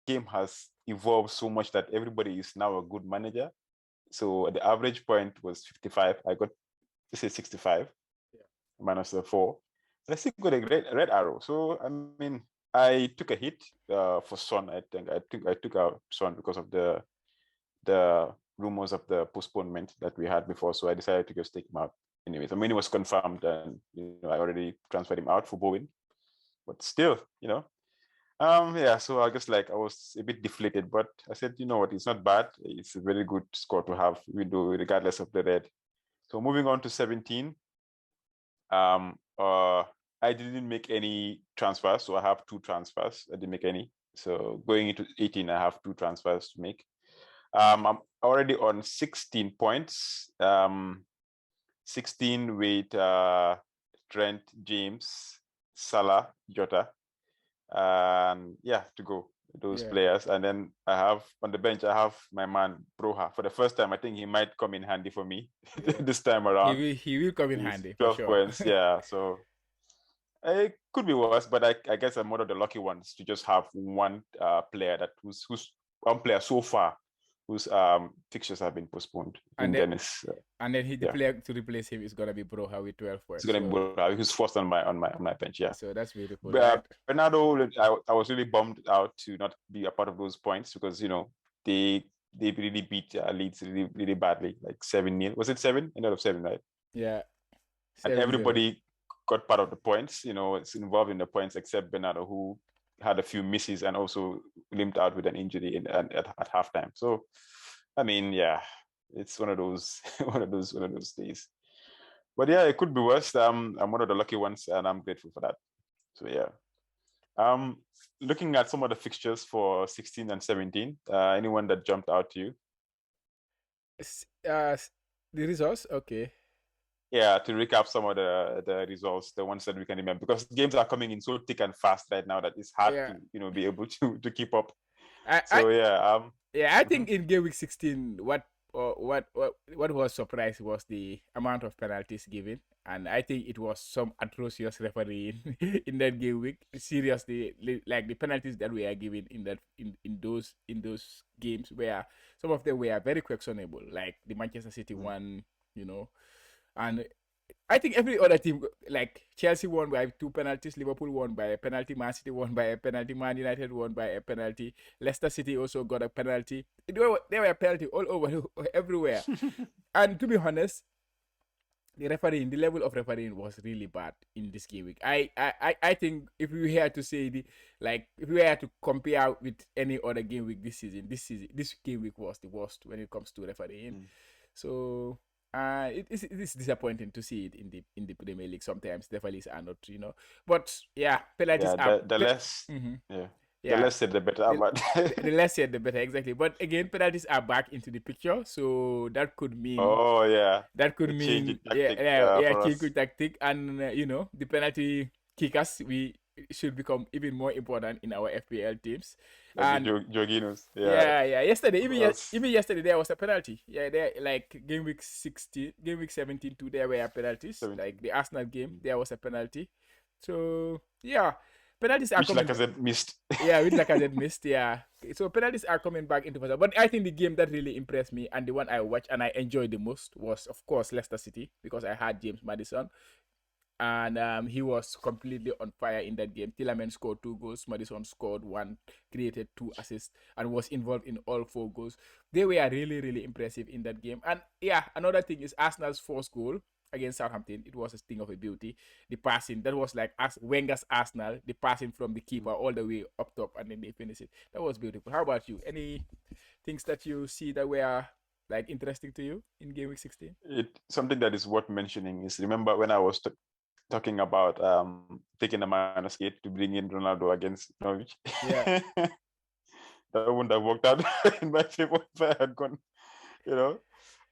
game has evolved so much that everybody is now a good manager. So the average point was 55. I got, let's say 65, minus the 4. But I still got a red arrow. So I mean, I took a hit for Son. I think I took out Son because of the rumors of the postponement that we had before. So I decided to just take him out. Anyways, I mean, it was confirmed, and I already transferred him out for Bowen. But still, yeah. So I guess I was a bit deflated, but I said, you know what, it's not bad. It's a very good score to have, regardless of the red. So moving on to 17. I didn't make any transfers, so I have 2 transfers. I didn't make any. So going into 18, I have 2 transfers to make. I'm already on 16 points. 16 with Trent, James, Salah, Jota, and yeah, to go those players. And then I have on the bench, I have my man Broha. For the first time, I think he might come in handy for me this time around. He will come in handy for 12 sure. points, yeah. So it could be worse, but I guess I'm one of the lucky ones to just have one player who's one player so far whose fixtures have been postponed in Dennis. And then the player to replace him is gonna be Broha with 12 points. It's gonna be Broha, who's first on my bench, yeah. So that's beautiful. Bernardo, I was really bummed out to not be a part of those points because they really beat Leeds really, really badly, like 7-0. Was it 7? Instead of 7, right? Yeah. And everybody got part of the points, it's involved in the points except Bernardo, who had a few misses and also limped out with an injury at halftime. So, I mean, yeah, it's one of those days. But yeah, it could be worse. I'm one of the lucky ones, and I'm grateful for that. So yeah. Looking at some of the fixtures for 16 and 17, anyone that jumped out to you? The results, okay. Yeah, to recap some of the results, the ones that we can remember, because games are coming in so thick and fast right now that it's hard to be able to keep up. I think in Gameweek 16, what was surprised was the amount of penalties given, and I think it was some atrocious refereeing in that game week. Seriously, like the penalties that we are given in those games, where some of them were very questionable, like the Manchester City one, and I think every other team, like Chelsea won by 2 penalties, Liverpool won by a penalty, Man City won by a penalty, Man United won by a penalty, Leicester City also got a penalty. There were penalty all over, everywhere. And to be honest, the level of refereeing was really bad in this game week. I think if we had to say if we had to compare with any other game week this season, this game week was the worst when it comes to refereeing. So it is disappointing to see it in the Premier League. Sometimes the referees are not, but yeah, penalties are the less. The less said, the better. The less said, the better, exactly. But again, penalties are back into the picture, so that could mean. Oh yeah. That could mean change tactic, and the penalty kickers should become even more important in our FPL teams. And Jorginho's. Yesterday, even yesterday there was a penalty. Yeah, there like game week 17 too. There were penalties. Like the Arsenal game, there was a penalty. So yeah. Penalties are coming. Which Lacazette missed. Yeah, which Lacazette missed. Yeah, so penalties are coming back into focus. But I think the game that really impressed me and the one I watched and I enjoyed the most was, of course, Leicester City, because I had James Maddison, and he was completely on fire in that game. Tielemans scored 2 goals, Maddison scored 1, created 2 assists, and was involved in all 4 goals. They were really, really impressive in that game. And yeah, another thing is Arsenal's 4th goal against Southampton. It was a thing of a beauty. The passing, that was like Wenger's Arsenal, the passing from the keeper all the way up top, and then they finish it. That was beautiful. How about you? Any things that you see that were like interesting to you in Game Week 16? Something that is worth mentioning is, remember when I was talking about taking a -8 to bring in Ronaldo against Norwich? Yeah. That wouldn't have worked out in my favor if I had gone,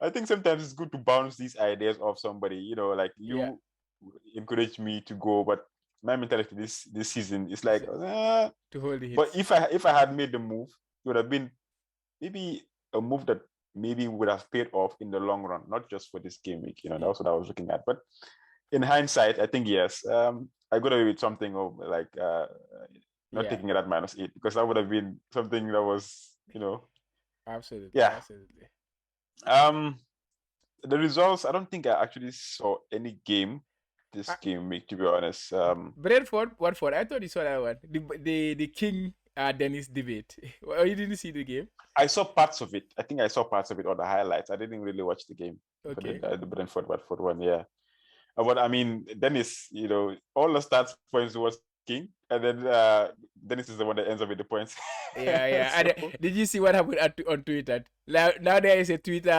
I think sometimes it's good to bounce these ideas off somebody, like you encourage me to go, but my mentality this season is like to hold the hits. But if I had made the move, it would have been maybe a move that maybe would have paid off in the long run, not just for this game week. That's what I was looking at. But in hindsight, I think yes, I got away with something of like not taking it at -8, because that would have been something that was, Absolutely. Yeah. Absolutely. The results, I don't think I actually saw any game this game week, to be honest. Brentford, Watford. I thought you saw that one. The King Dennis debate. Oh, you didn't see the game? I saw parts of it. I think I saw parts of it or the highlights. I didn't really watch the game. Okay. The Brentford Watford one, yeah. But I mean, Dennis, all the stats points towards King, and then Dennis is the one that ends up with the points. Yeah. So, And did you see what happened on Twitter? Now there is a Twitter,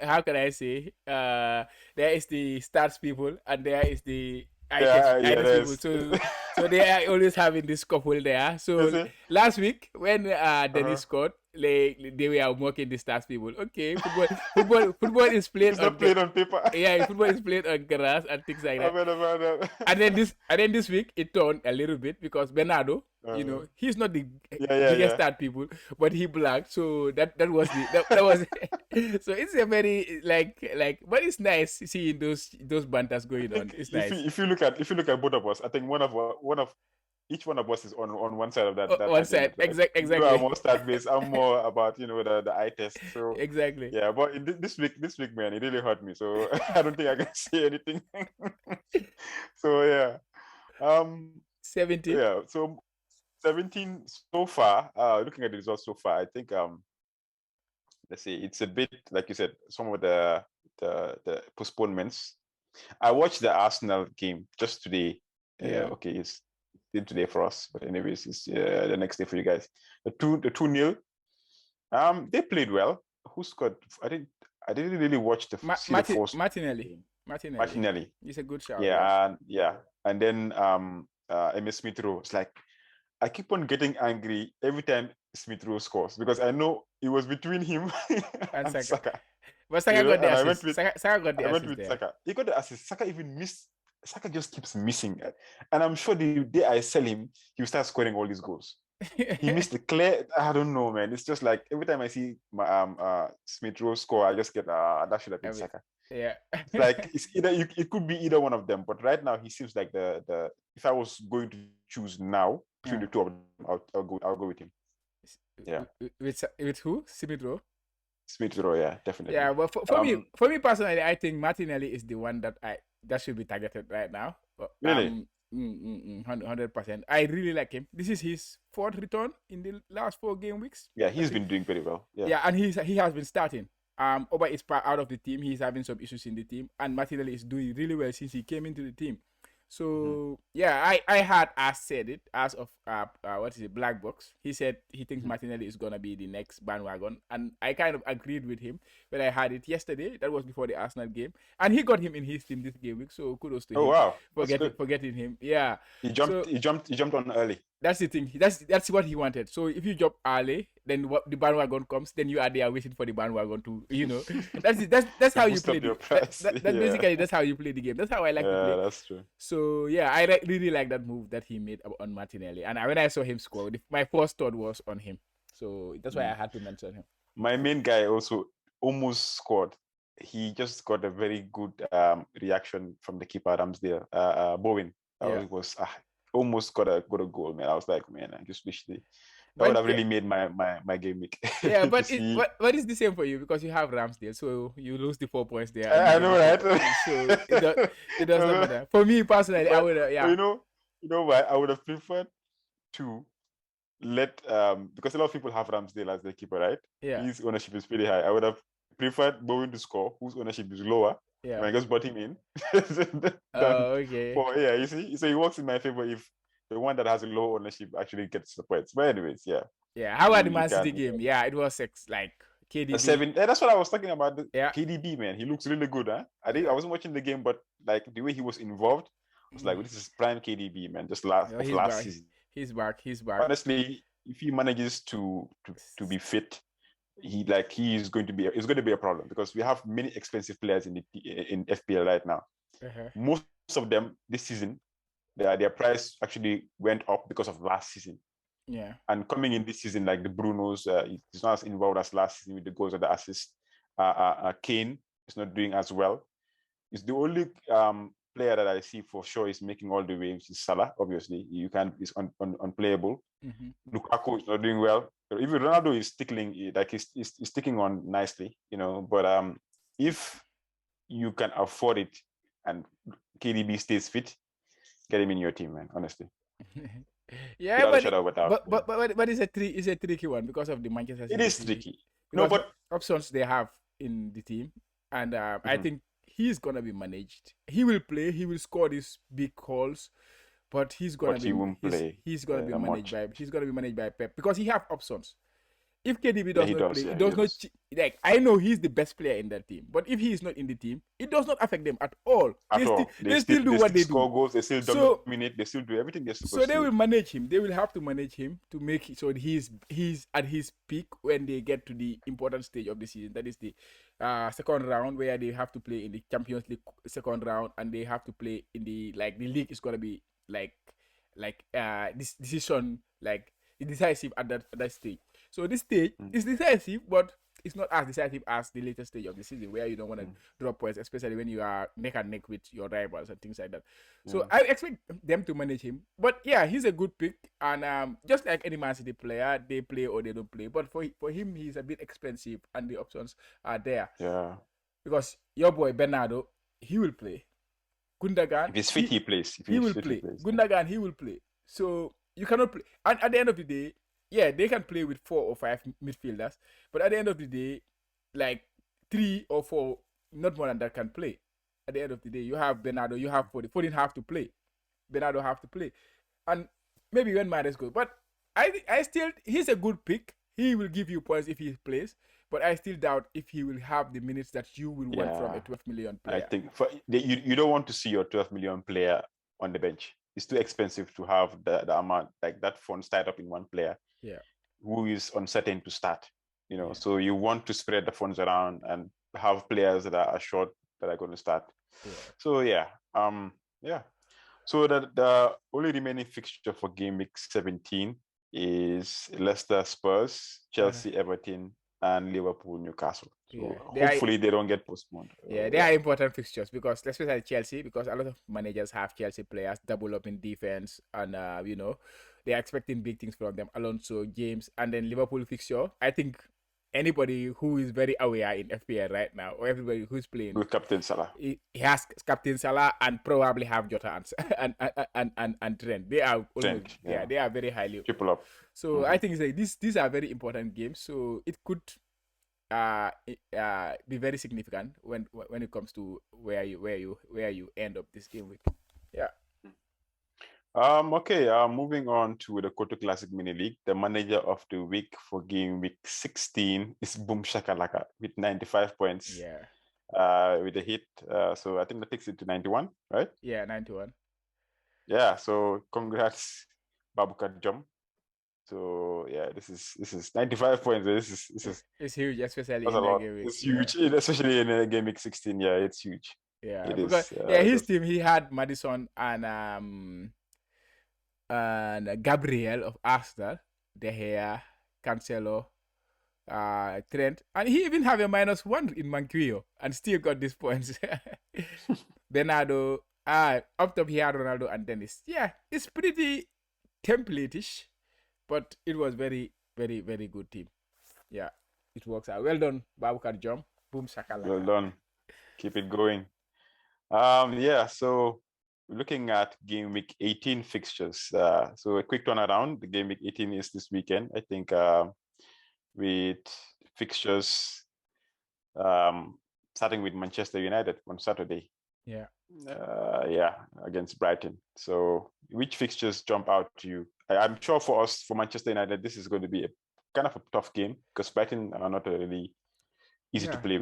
how can I say? There is the stats people, and there is the items people. So they are always having this couple there. So last week when Dennis scored, they were mocking the stats people. Okay, football is played it's not played on paper. Yeah, football is played on grass and things like that. And then this week it turned a little bit because Bernardo, he's not the biggest stat people, but he blanked. So that was that was so it's a very but it's nice seeing those banters going on. It's nice. If you look at both of us, I think one of each one of us is on one side of that. One side, right? Exactly. You are more stat based. I'm more about the eye test. So exactly. Yeah, but this week, man, it really hurt me. So I don't think I can say anything. So yeah, 17. Yeah, so 17 so far. Looking at the results so far, I think let's see, it's a bit like you said. Some of the postponements. I watched the Arsenal game just today. Okay, it's today for us, but anyways, it's the next day for you guys. The 2-0. They played well. Who scored? I didn't really watch the Martinelli. It's a good shot. Yeah. And then MS Smith Rowe. It's like I keep on getting angry every time Smith Rowe scores because I know it was between him and Saka. But Saka got the assist. Saka got the assist. I went with Saka. He got the assist. Saka even missed. Saka just keeps missing. And I'm sure the day I sell him, he'll start scoring all these goals. He missed the clear. I don't know, man. It's just like every time I see my Smith Rowe score, I just get that should have been Saka. Yeah. It's like it's either it could be either one of them, but right now he seems like the if I was going to choose now between the two of them, I'll go with him. Yeah. With who? Smith Rowe? Smith Rowe, yeah, definitely. Yeah, but for me personally, I think Martinelli is the one that should be targeted right now. Really? 100%. I really like him. This is his 4th return in the last 4 game weeks. Yeah, he's been doing pretty well. Yeah, and he has been starting. Oba is out of the team. He's having some issues in the team, and Martinelli is doing really well since he came into the team. So yeah, I said it as of Black Box. He said he thinks Martinelli is gonna be the next bandwagon, and I kind of agreed with him when I had it yesterday. That was before the Arsenal game, and he got him in his team this game week. So kudos to him. Wow, for getting him. Yeah, he jumped on early. That's the thing. That's what he wanted. So if you jump early, then the bandwagon comes. Then you are there waiting for the bandwagon to, That's how you play. Basically that's how you play the game. That's how I like to play. Yeah, that's true. So yeah, I really like that move that he made on Martinelli. And when I saw him score, my first thought was on him. So that's why I had to mention him. My main guy also almost scored. He just got a very good reaction from the keeper Ramsdale, Bowen. It was almost got a goal, man. I was like, man, I just wish that would have really made my game week. Yeah, but it's the same for you because you have Ramsdale, so you lose the 4 points there. I know, right? So it doesn't matter. For me personally, I would You know what? I would have preferred to let because a lot of people have Ramsdale as their keeper, right? Yeah. His ownership is pretty high. I would have preferred Bowen to score, whose ownership is lower. Yeah. I just brought him in. Okay. You see, so it works in my favor if the one that has a low ownership actually gets the points. But anyways, yeah. Yeah. How about the Man City game? Yeah, it was like KDB. 7. That's what I was talking about. KDB, man, he looks really good, huh? I wasn't watching the game, but like the way he was involved, I was like, this is prime KDB, man. Just last season. He's back. Honestly, if he manages to be fit, it's going to be a problem because we have many expensive players in FPL right now. Most of them this season, their price actually went up because of last season. Yeah. And coming in this season, like the Brunos, he's not as involved as last season with the goals or the assists. Kane is not doing as well. It's the only player that I see for sure is making all the waves is Salah. Obviously, you can't. It's unplayable. Lukaku is not doing well. Even Ronaldo is tickling, like he's sticking on nicely, But if you can afford it and KDB stays fit, get him in your team, man. Honestly, Yeah, without a shadow of a doubt. but it's a tricky one because of the Manchester City. It is tricky. No, but options they have in the team, and I think he's gonna be managed. He will play. He will score these big goals, but he's gonna he won't play. He's gonna be managed by Pep because he have options. If KDB does not play, it does not. Like, I know he's the best player in that team, but if he is not in the team, it does not affect them at all. They still do what they do. Score goals. They still dominate. They still do everything they're supposed to. So they will manage him. They will have to manage him to make it so he's at his peak when they get to the important stage of the season. That is the second round, where they have to play in the Champions League second round, and they have to play in the league is gonna be this decision, like decisive at that stage. So this stage is decisive, but it's not as decisive as the later stage of the season, where you don't want to drop points, especially when you are neck and neck with your rivals and things like that. So I expect them to manage him. But yeah, he's a good pick, and just like any Man City player, they play or they don't play. But for him, he's a bit expensive, and the options are there. Yeah. Because your boy Bernardo, he will play. Gundogan, if he's fit, he plays. He will play. Gundogan, he will play. So you cannot play. And at the end of the day, yeah, they can play with 4 or 5 midfielders, but at the end of the day, like 3 or 4, not more than that, can play. At the end of the day, you have Bernardo, you have Foden have to play. Bernardo have to play. And maybe when Mahrez goes. But I still, he's a good pick. He will give you points if he plays, but I still doubt if he will have the minutes that you will want from a 12 million player. I think you don't want to see your 12 million player on the bench. It's too expensive to have the amount, like that funds tied up in one player. Yeah. Who is uncertain to start, So you want to spread the funds around and have players that are short that are going to start. Yeah. So So the only remaining fixture for game week 17 is Leicester, Spurs, Chelsea, Everton, and Liverpool, Newcastle. So hopefully they don't get postponed. Yeah, they are important fixtures because, especially Chelsea, because a lot of managers have Chelsea players double up in defense, and they are expecting big things from them. Alonso, James, and then Liverpool fixture. I think anybody who is very aware in FPL right now, or everybody who's playing with Captain Salah, he has Captain Salah and probably have Jota and Trent. They are almost, they are very highly triple up. So I think these are very important games. So it could be very significant when it comes to where you end up this game week. Yeah. Moving on to the Kotu Classic Mini League. The manager of the week for game week 16 is Boom Shakalaka with 95 points. Yeah. With a hit. So I think that takes it to 91, right? Yeah, 91. Yeah, so congrats, Babukar Jom. So yeah, this is 95 points. This is it's huge, especially in the game week. It's huge, especially in game week 16. Yeah, it's huge. Yeah, because his team, he had Madison and Gabriel of Arsenal, De Gea, Cancelo, Trent, and he even have a -1 in Manquillo and still got these points. Bernardo, up top he had Ronaldo and Dennis. Yeah, it's pretty template-ish, but it was very, very, very good team. Yeah, it works out. Well done, Babukar Jom. Boom Shakalaka. Well done. Keep it going. So looking at game week 18 fixtures. So a quick turnaround. The game week 18 is this weekend. I think with fixtures starting with Manchester United on Saturday. Yeah. Against Brighton. So which fixtures jump out to you? I'm sure for us, for Manchester United, this is going to be a kind of a tough game because Brighton are not really easy to play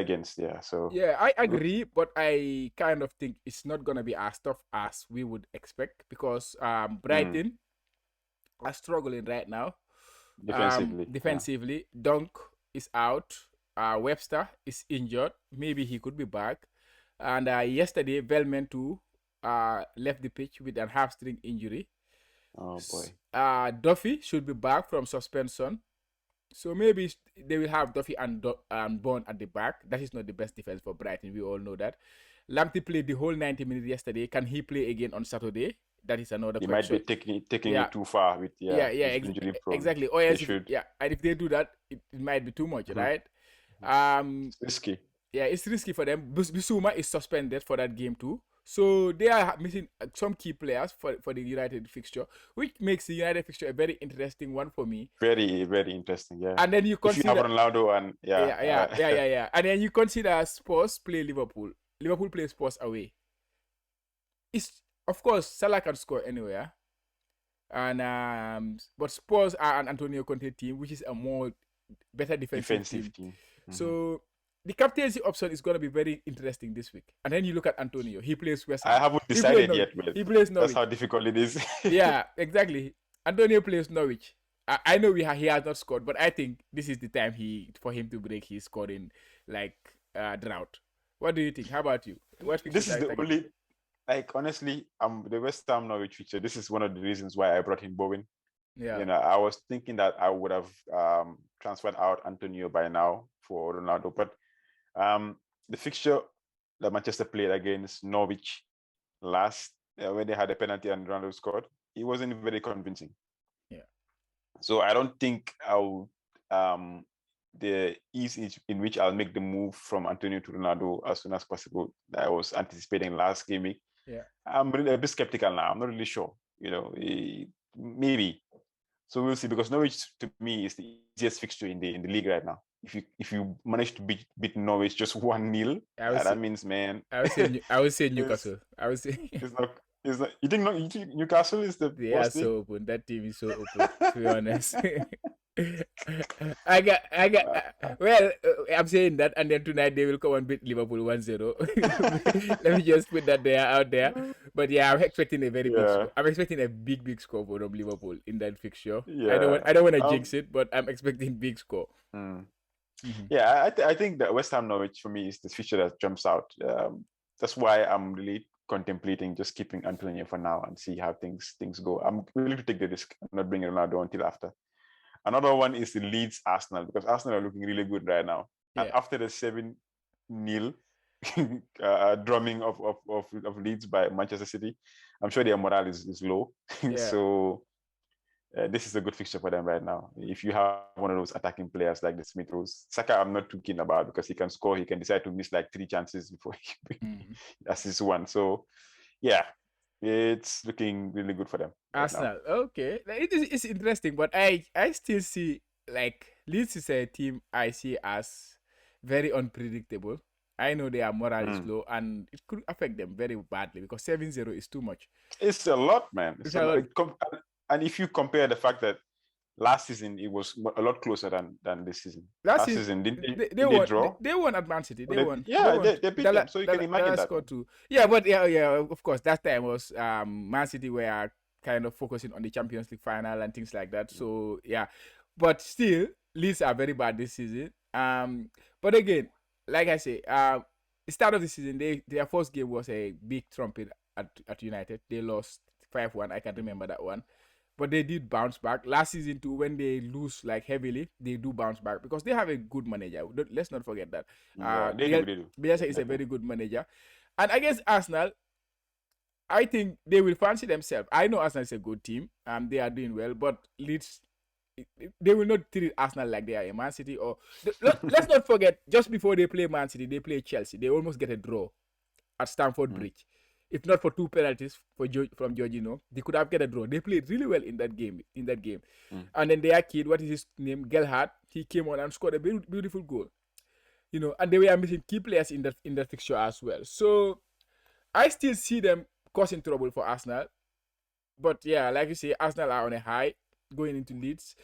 against. Yeah. So I agree, but I kind of think it's not gonna be as tough as we would expect because Brighton are struggling right now. Defensively. Dunk is out. Webster is injured. Maybe he could be back. And yesterday, Veltman too left the pitch with a hamstring injury. Oh boy. Duffy should be back from suspension. So maybe they will have Duffy and Bond at the back. That is not the best defense for Brighton. We all know that. Lamptey played the whole 90 minutes yesterday. Can he play again on Saturday? That is another He might question. be taking Yeah. it too far with his injury prone. Exactly. Or else and if they do that, it might be too much, right? It's risky. Yeah, it's risky for them. Bissouma is suspended for that game too. So they are missing some key players for the United fixture, which makes the United fixture a very interesting one for me. Very, very interesting, yeah. And then you consider if you have Ronaldo and yeah. And then you consider Spurs play Liverpool. Liverpool play Spurs away. It's of course Salah can score anywhere. And but Spurs are an Antonio Conte team, which is a more better defensive team. So the captaincy option is going to be very interesting this week. And then you look at Antonio. He plays West Ham. I haven't decided yet. He plays Norwich. That's how difficult it is. Yeah, exactly. Antonio plays Norwich. I know he has not scored, but I think this is the time for him to break his scoring drought. What do you think? How about you? This is the only, honestly, the West Ham Norwich feature. This is one of the reasons why I brought in Bowen. Yeah. I was thinking that I would have transferred out Antonio by now for Ronaldo, but the fixture that Manchester played against Norwich last when they had a penalty and Ronaldo scored, it wasn't very convincing. Yeah. So I don't think I'll the ease in which I'll make the move from Antonio to Ronaldo as soon as possible that I was anticipating last game week. Yeah. I'm really a bit skeptical now. I'm not really sure. Maybe. So we'll see, because Norwich to me is the easiest fixture in the league right now. If you manage to beat Norwich just 1-0, that means, man. I would say Newcastle. I would say it's not. You think Newcastle is the they are so open. That team is so open. To be honest. I'm saying that, and then tonight they will come and beat Liverpool 1-0. Let me just put that out there. But yeah, I'm expecting a very big score. I'm expecting a big score from Liverpool in that fixture. Yeah. I don't want to jinx it, but I'm expecting big score. Yeah, I think that West Ham Norwich for me is the feature that jumps out. That's why I'm really contemplating just keeping Antonio for now and see how things go. I'm willing to take the risk. I'm not bringing Ronaldo until after. Another one is the Leeds Arsenal, because Arsenal are looking really good right now. Yeah. And after the 7-0 drumming of Leeds by Manchester City, I'm sure their morale is low. Yeah. So this is a good fixture for them right now. If you have one of those attacking players like the Smith Rowe, Saka, I'm not too keen about, because he can score. He can decide to miss 3 chances before he assists one. So, yeah, it's looking really good for them. Arsenal, okay. It's interesting, but I still see Leeds is a team I see as very unpredictable. I know their morale is low, and it could affect them very badly, because 7-0 is too much. It's a lot, man. It's a lot. And if you compare the fact that last season it was a lot closer than this season. Last season they won, draw. They won at Man City. They won. Yeah, they beat them. So you can imagine that. Too. Yeah, but yeah, of course. That time was Man City were kind of focusing on the Champions League final and things like that. So yeah, but still, Leeds are very bad this season. But again, like I say, the start of the season, their first game was a big trumpet at United. They lost 5-1. I can remember that one. But they did bounce back. Last season too, when they lose heavily, they do bounce back, because they have a good manager. Let's not forget that. They do. Bielsa is a very good manager. And against Arsenal, I think they will fancy themselves. I know Arsenal is a good team. They are doing well, but Leeds, they will not treat Arsenal like they are a Man City. Or let's not forget, just before they play Man City, they play Chelsea. They almost get a draw at Stamford Bridge. If not for 2 penalties from Jorginho, they could have get a draw. They played really well in that game. And then their kid, what is his name, Gelhardt, he came on and scored a beautiful goal. And they were missing key players in that fixture as well. So I still see them causing trouble for Arsenal. But yeah, like you say, Arsenal are on a high going into Leeds.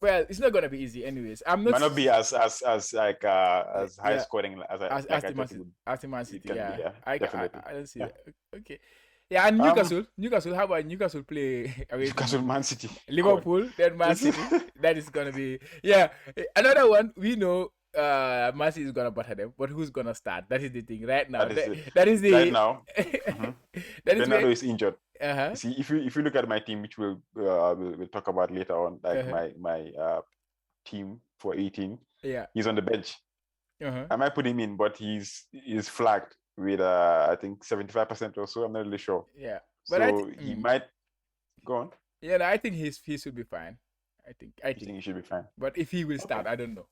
Well, it's not gonna be easy, anyways. Might not be as high scoring as Man City. Yeah, I don't see that. Okay. Yeah, and Newcastle. How about Newcastle play away Newcastle, Man City, Liverpool, then Man City? That is gonna be another one. We know Man City is gonna butter them, but who's gonna start? That is the thing right now. That is it. That is Right the now, mhm, that is Bernardo where is injured. uh-huh. See, if you look at my team, which we'll talk about later on, like Uh-huh. my team for 18, Yeah. he's on the bench. Uh-huh. I might put him in, but he's flagged with I think 75% or so. I'm not really sure. Yeah. But So he might go on. yeah, I think he should be fine. I You think. think he should be fine? But if he will start, Okay. I don't know.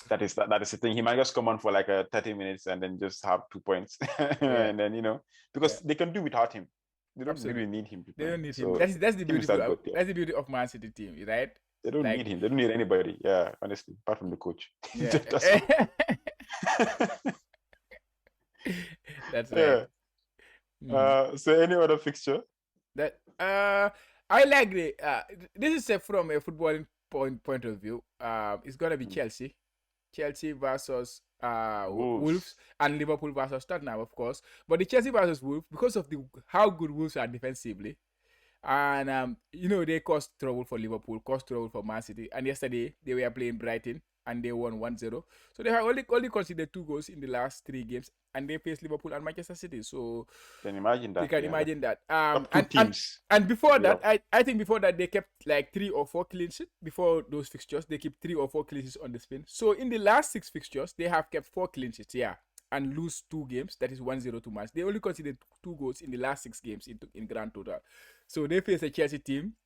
That is the thing. He might just come on for like 30 minutes and then just have 2 points, Yeah. and then Yeah. because they can do without him. They don't really Absolutely. need him to They play. don't need him. So That's the team is that good. Yeah. that's the beauty of Man City team, right? They don't Like need him. They don't need anybody. Yeah, honestly, apart from the coach. yeah. That's all. That's right. Yeah. Mhm. So any other fixture? That I like the this is from a footballing point of view. It's gonna be Chelsea. Chelsea versus Wolves Wolves. and Liverpool versus Tottenham, of course. But the Chelsea versus Wolves, because of the how good Wolves are defensively, and they caused trouble for Liverpool, caused trouble for Man City. And yesterday they were playing Brighton and they won 1-0. So they have only conceded 2 goals in the last 3 games, and they faced Liverpool and Manchester City. So Can you imagine you that? can Yeah, imagine that. top two teams. And before Yeah. that, I think before that they kept like 3 or 4 clean sheets. Before those fixtures, they keep 3 or 4 clean sheets on the spin. So in the last 6 fixtures, they have kept 4 clean sheets. Yeah, and lose 2 games. That is 1-0 to match. They only conceded 2 goals in the last 6 games in grand total. So they face a Chelsea team.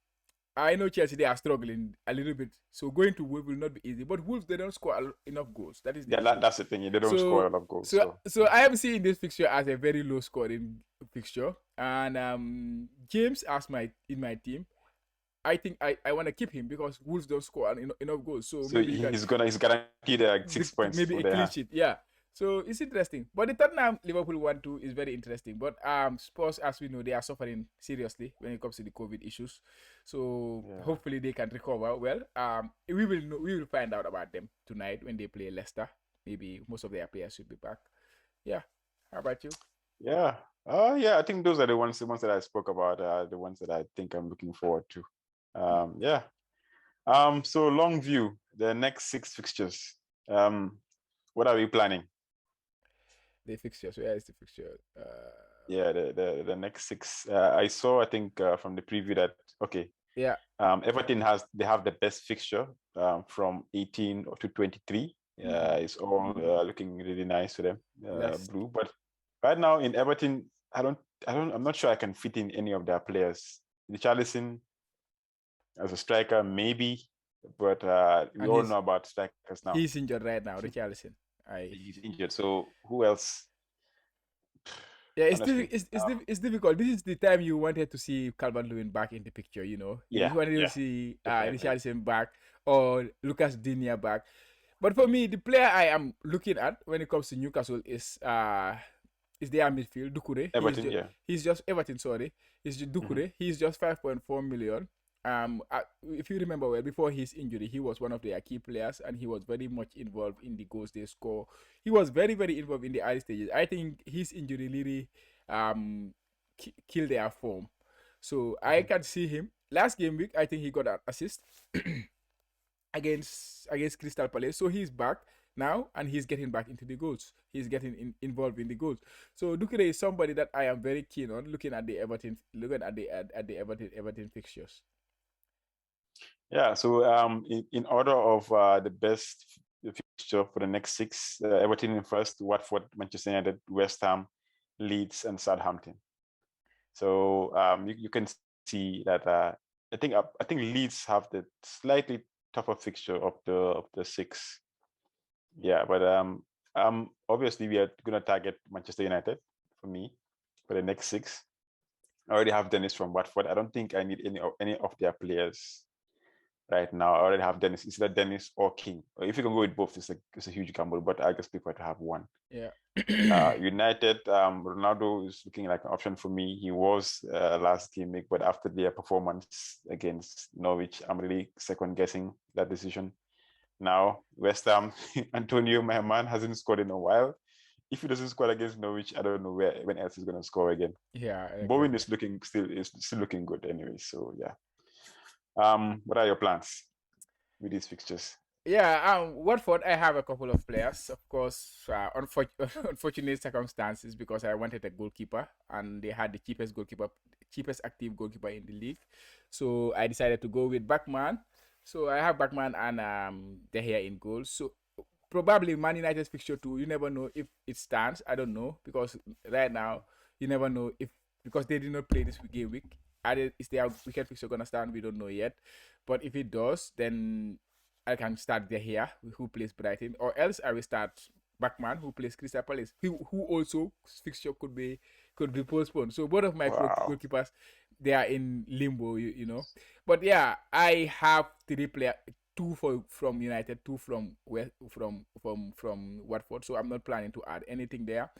I know Chelsea, they are struggling a little bit. So going to Wolves will not be easy. But Wolves, they don't score enough goals. That is the issue. That's the thing. They don't score a lot of goals. So I am seeing this fixture as a very low scoring fixture. And James as in my team, I think I want to keep him because Wolves don't score enough goals. So maybe he's guaranteed 6 points maybe for a the clean sheet. Yeah. So it's interesting. But the Tottenham Liverpool 1-2 is very interesting. But Spurs, as we know, they are suffering seriously when it comes to the COVID issues. So hopefully they can recover well. We will find out about them tonight when they play Leicester. Maybe most of their players should be back. Yeah. How about you? Yeah. I think those are the ones that I spoke about, the ones that I think I'm looking forward to. Yeah. So long view, the next 6 fixtures. What are we planning? The fixtures. Where is the fixture? Yeah, the next 6. I saw, I think, from the preview that yeah. Everton they have the best fixture from 18 to 23. It's all looking really nice to them, blue. But right now in Everton, I'm not sure I can fit in any of their players. Richarlison as a striker, maybe, but we all know about strikers now. He's injured right now, Richarlison. He's injured. So who else? Yeah, it's difficult. This is the time you wanted to see Calvert-Lewin back in the picture, You wanted to see Richarlison back or Lucas Digne back. But for me, the player I am looking at when it comes to Newcastle is their midfield, Doucouré. Everton, he's just Everton, sorry. He's Doucouré. He's just 5.4 million. If you remember well, before his injury, he was one of their key players and he was very much involved in the goals they score. He was very, very involved in the early stages. I think his injury really killed their form. So I can see him. Last game week, I think he got an assist against Crystal Palace. So he's back now and he's getting back into the goals. He's getting involved in the goals. So Doucouré is somebody that I am very keen on looking at the Everton fixtures. Yeah, so in order of the best fixture for the next 6, Everton in first, Watford, Manchester United, West Ham, Leeds, and Southampton. So you can see that I think Leeds have the slightly tougher fixture of the 6. Yeah, but obviously we are gonna target Manchester United for me for the next 6. I already have Dennis from Watford. I don't think I need any of their players right now. I already have Dennis. It's either Dennis or King. If you can go with both, it's a huge gamble, but I just prefer to have one. Yeah. United, Ronaldo is looking like an option for me. He was last game week, but after their performance against Norwich, I'm really second guessing that decision. Now, West Ham, Antonio, my man, hasn't scored in a while. If he doesn't score against Norwich, I don't know when else he's going to score again. Yeah. Exactly. Bowen is still looking good anyway. So yeah. What are your plans with these fixtures? Yeah, Watford, I have a couple of players, of course. Unfortunate circumstances because I wanted a goalkeeper, and they had the cheapest active goalkeeper in the league. So I decided to go with Backman. So I have Backman and De Gea in goal. So probably Man United's fixture too. You never know if it stands. I don't know because right now you never know if because they did not play this game week. Is their weekend fixture gonna stand? We don't know yet. But if it does, then I can start there here, who plays Brighton, or else I will start Backman, who plays Crystal Palace, who also fixture could be postponed. So both of my Wow. goalkeepers, they are in limbo, you know. But yeah, I have three player, from United, two from West, from Watford. So I'm not planning to add anything there.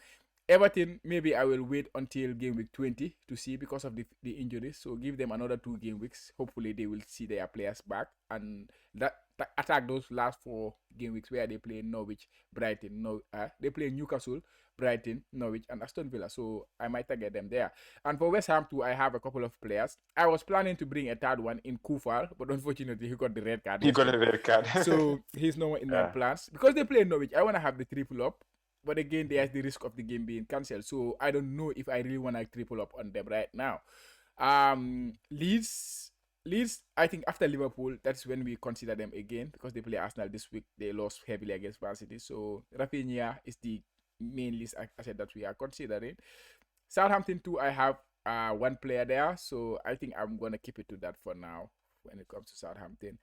Everton, maybe I will wait until game week 20 to see because of the injuries. So give them another 2 game weeks. Hopefully they will see their players back and that attack those last 4 game weeks where they play Norwich, Brighton, they play Newcastle, Brighton, Norwich, and Aston Villa. So I might target them there. And for West Ham too, I have a couple of players. I was planning to bring a third one in Kufal, but unfortunately he got the red card You got a yesterday. red card. So he's no more in my Yeah. plans. Because they play Norwich, I want to have the triple up. But again, there's the risk of the game being cancelled. So I don't know if I really want to triple up on them right now. Leeds, I think after Liverpool, that's when we consider them again because they play Arsenal this week. They lost heavily against Man City. So Rafinha is the main list asset that we are considering. Southampton too, I have one player there. So I think I'm going to keep it to that for now when it comes to Southampton.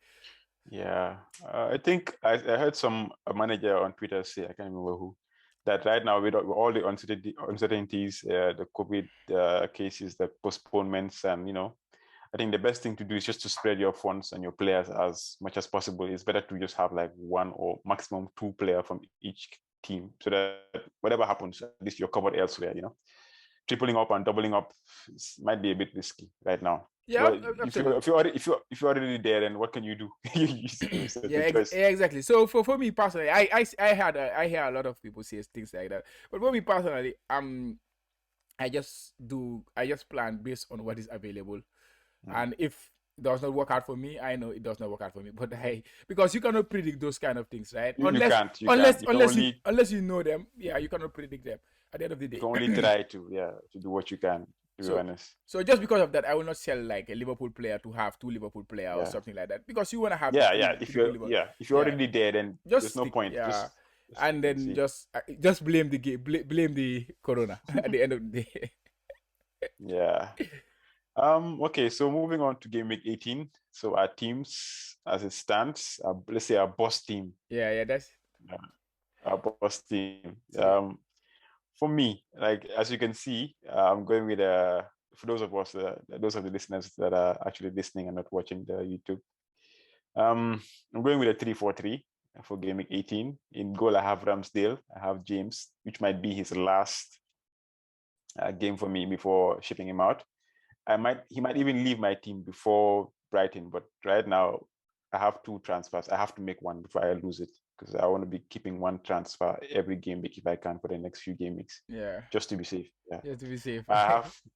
Yeah. I think I heard a manager on Twitter say, I can't remember who, that right now with all the uncertainties, the COVID cases, the postponements, and I think the best thing to do is just to spread your funds and your players as much as possible. It's better to just have like one or maximum 2 players from each team, so that whatever happens, at least you're covered elsewhere. Tripling up and doubling up might be a bit risky right now. Yeah, But absolutely. if you're already there, then what can you do? It's a Yeah, choice. exactly. So for me personally, I hear a lot of people say things like that. But for me personally, I just plan based on what is available, and if it does not work out for me, I know it does not work out for me. But because you cannot predict those kind of things, right? You can't. You can't. Unless you know them, yeah, you cannot predict them at the end of the You day. can only try to do what you can. To be So honest. so just because of that, I will not sell like a Liverpool player to have 2 Liverpool player or Yeah. something like that. Because you want to have the Yeah. two Yeah. to do Liverpool. If you're Yeah, already there, then just there's no stick. point. Yeah, Just and then see. just blame the game, blame the corona at the end of the day. Yeah. Okay, so moving on to game week 18. So our teams, as it stands, let's say our boss team. Yeah, that's Our boss team. so, For me, like as you can see, I'm going with for those of us, those of the listeners that are actually listening and not watching the YouTube. I'm going with a 3-4-3 for game week 18. In goal, I have Ramsdale. I have James, which might be his last game for me before shipping him out. He might even leave my team before Brighton, but right now I have 2 transfers. I have to make one before I lose it because I want to be keeping one transfer every game week if I can for the next few game weeks. yeah, Just to be safe. Yeah. just to be safe.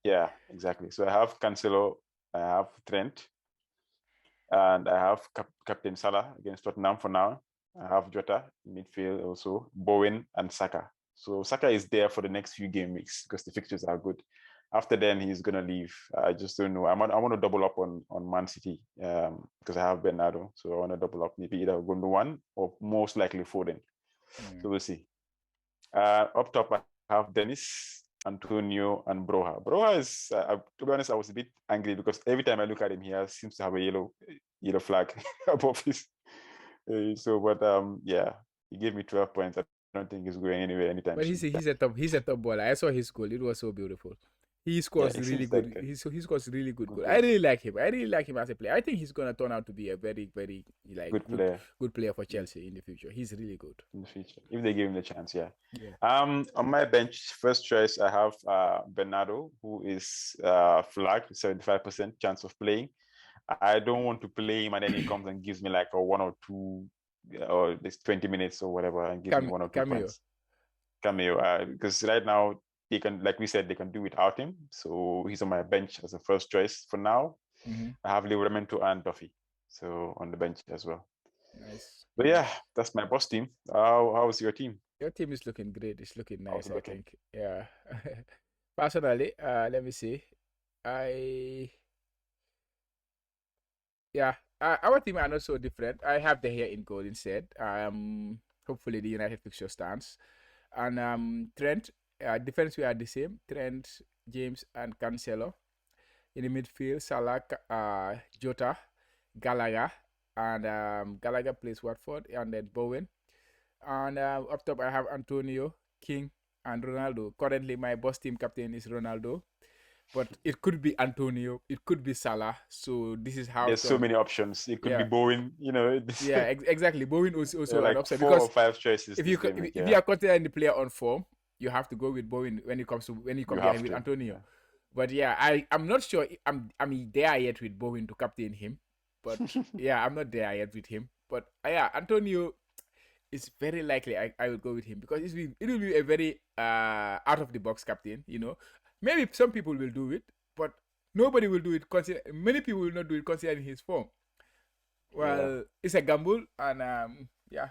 Yeah, exactly. So I have Cancelo, I have Trent, and I have Captain Salah against Tottenham for now. I have Jota in midfield also, Bowen and Saka. So Saka is there for the next few game weeks because the fixtures are good. After then, he's gonna leave. I just don't know. I want to double up on Man City because I have Bernardo, so I want to double up. Maybe either Gundogan or most likely Foden. So we'll see. Up top, I have Dennis, Antonio, and Broha. Broha is, to be honest, I was a bit angry because every time I look at him, he seems to have a yellow flag above his. But yeah, he gave me 12 points. I don't think he's going anywhere anytime But soon. he's a top baller. I saw his goal. It was so beautiful. He Yeah, scores he really seems good. like a He scores really good good goal. player. I really like him as a player. I think he's gonna turn out to be a very, very Good player good player for Chelsea in the future. He's really good. in the future if they give him the chance. Yeah. Yeah. On my bench, first choice I have Bernardo, who is flagged 75% chance of playing. I don't want to play him and then he comes and gives me like a 1 or 2 or this 20 minutes or whatever and gives me 1 or 2 Cameo. points. Cameo, because right now they can, like we said, they can do without him. So he's on my bench as a first choice for now. Mm-hmm. I have Livramento and Duffy, so on the bench as well. Nice. But yeah, that's my boss team. How's your team? Your team is looking great. It's looking How's nice, it I looking? think. Yeah. Personally, let me see. I yeah, our team are not so different. I have the hair in goal instead. Hopefully the United fixture stands. And Trent, defense we are the same. Trent, James, and Cancelo. In the midfield, Salah, Jota, Gallagher, and Gallagher plays Watford, and then Bowen. And up top, I have Antonio, King, and Ronaldo. Currently, my boss team captain is Ronaldo, but it could be Antonio, it could be Salah. So this is how There's so come. many options. It could be Yeah, Bowen, yeah, exactly. Bowen is there are also an like upside four or because five choices if you this game week. if you Yeah, are considering the player on form, you have to go with Bowen when it comes to when you you compare him have with to. Antonio. Yeah. But yeah, I'm not sure I'm there yet with Bowen to captain him. But yeah, I'm not there yet with him. But yeah, Antonio is very likely I will go with him because it will be a very out of the box captain. Maybe some people will do it, but nobody will do it. Many people will not do it considering his form. Yeah. Well, it's a gamble, and yeah,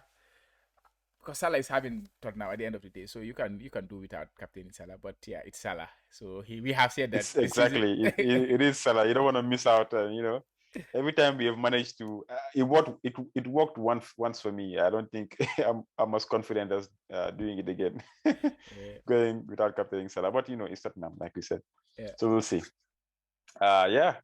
because Salah is having Tottenham at the end of the day, so you can do without captain Salah. But yeah, it's Salah, so we have said that It's this season. exactly it is Salah. You don't want to miss out. Every time we have managed to, it worked. It worked once for me. I don't think I'm as confident as doing it again, Yeah, going without captaining Salah. But it's Tottenham, like we said. yeah, So we'll see. Yeah.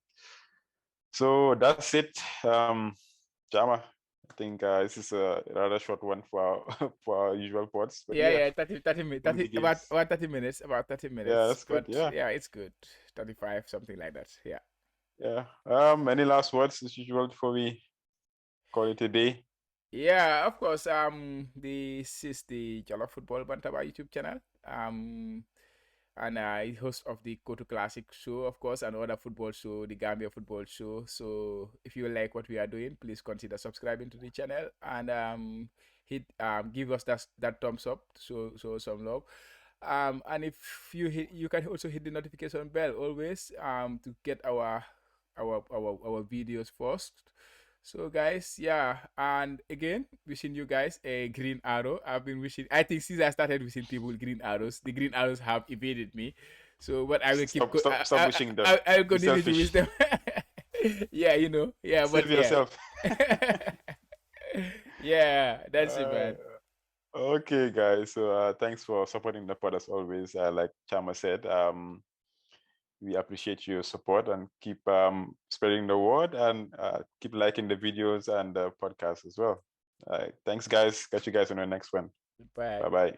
So that's it. Chama, I think this is a rather short one for our, for our usual pods. But yeah, yeah, yeah. 30 minutes, so many 30 games. about 30 minutes, about 30 Yeah, minutes. that's good. But Yeah, yeah, it's good. 35, something like that. Yeah. yeah. Any last words as usual before we call it a day? Yeah, of course. This is the Jollof Football Bantaba YouTube channel. And host of the Kotu Classic show, of course, and other football show, the Gambia football show. So if you like what we are doing, please consider subscribing to the channel and give us that thumbs up, so some love. And if you can also hit the notification bell always to get our videos first. So guys, yeah, and again, wishing you guys a green arrow. I think since I started wishing people green arrows, the green arrows have evaded me. So, but I will keep. Stop wishing them. I'll Be continue to wish selfish. them. Yeah, yeah, but Save yeah, yourself. yeah, that's it, uh, man. okay, guys. So thanks for supporting the pod as always. Like Chama said, we appreciate your support and keep spreading the word and keep liking the videos and the podcast as well. Thanks, guys. Catch you guys on the next one. Bye. Bye bye.